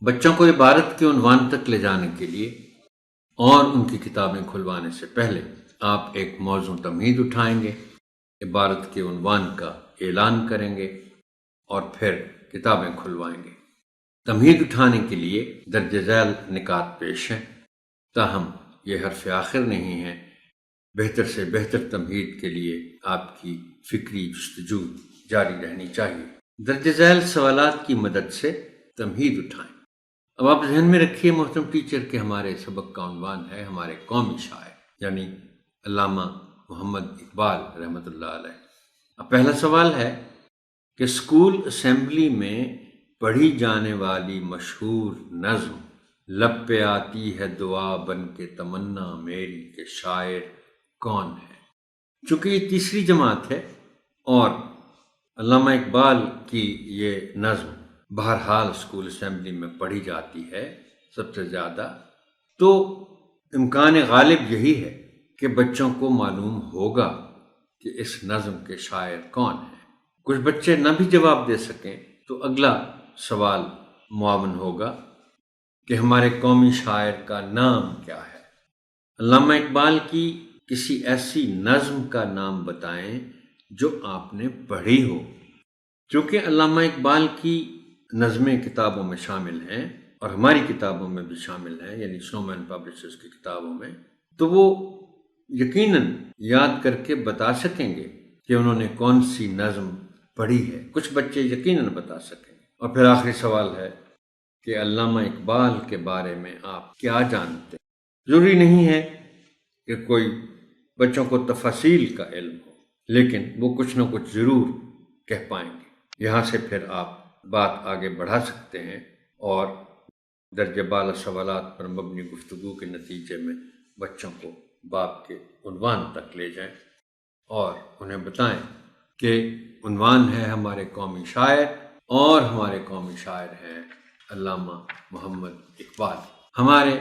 بچوں کو عبارت کے عنوان تک لے جانے کے لیے اور ان کی کتابیں کھلوانے سے پہلے آپ ایک موضوع تمہید اٹھائیں گے، عبارت کے عنوان کا اعلان کریں گے اور پھر کتابیں کھلوائیں گے۔ تمہید اٹھانے کے لیے درج ذیل نکات پیش ہیں، تاہم یہ حرف آخر نہیں ہے۔ بہتر سے بہتر تمہید کے لیے آپ کی فکری جستجو جاری رہنی چاہیے۔ درج ذیل سوالات کی مدد سے تمہید اٹھائیں۔ اب آپ ذہن میں رکھیے محترم ٹیچر کہ ہمارے سبق کا عنوان ہے ہمارے قومی شاعر یعنی علامہ محمد اقبال رحمۃ اللہ علیہ۔ اب پہلا سوال ہے کہ اسکول اسمبلی میں پڑھی جانے والی مشہور نظم لب پہ آتی ہے دعا بن کے تمنا میری کے شاعر کون ہے؟ چونکہ یہ تیسری جماعت ہے اور علامہ اقبال کی یہ نظم بہرحال اسکول اسمبلی میں پڑھی جاتی ہے سب سے زیادہ، تو امکان غالب یہی ہے کہ بچوں کو معلوم ہوگا کہ اس نظم کے شاعر کون ہیں۔ کچھ بچے نہ بھی جواب دے سکیں تو اگلا سوال معاون ہوگا کہ ہمارے قومی شاعر کا نام کیا ہے۔ علامہ اقبال کی کسی ایسی نظم کا نام بتائیں جو آپ نے پڑھی ہو۔ چونکہ علامہ اقبال کی نظمیں کتابوں میں شامل ہیں اور ہماری کتابوں میں بھی شامل ہیں، یعنی سنومین پبلشرز کی کتابوں میں، تو وہ یقیناً یاد کر کے بتا سکیں گے کہ انہوں نے کون سی نظم پڑھی ہے۔ کچھ بچے یقیناً بتا سکیں گے۔ اور پھر آخری سوال ہے کہ علامہ اقبال کے بارے میں آپ کیا جانتے ہیں؟ ضروری نہیں ہے کہ کوئی بچوں کو تفاصیل کا علم ہو، لیکن وہ کچھ نہ کچھ ضرور کہہ پائیں گے۔ یہاں سے پھر آپ بات آگے بڑھا سکتے ہیں اور درجہ بالا سوالات پر مبنی گفتگو کے نتیجے میں بچوں کو باب کے عنوان تک لے جائیں اور انہیں بتائیں کہ عنوان ہے ہمارے قومی شاعر اور ہمارے قومی شاعر ہیں علامہ محمد اقبال۔ ہمارے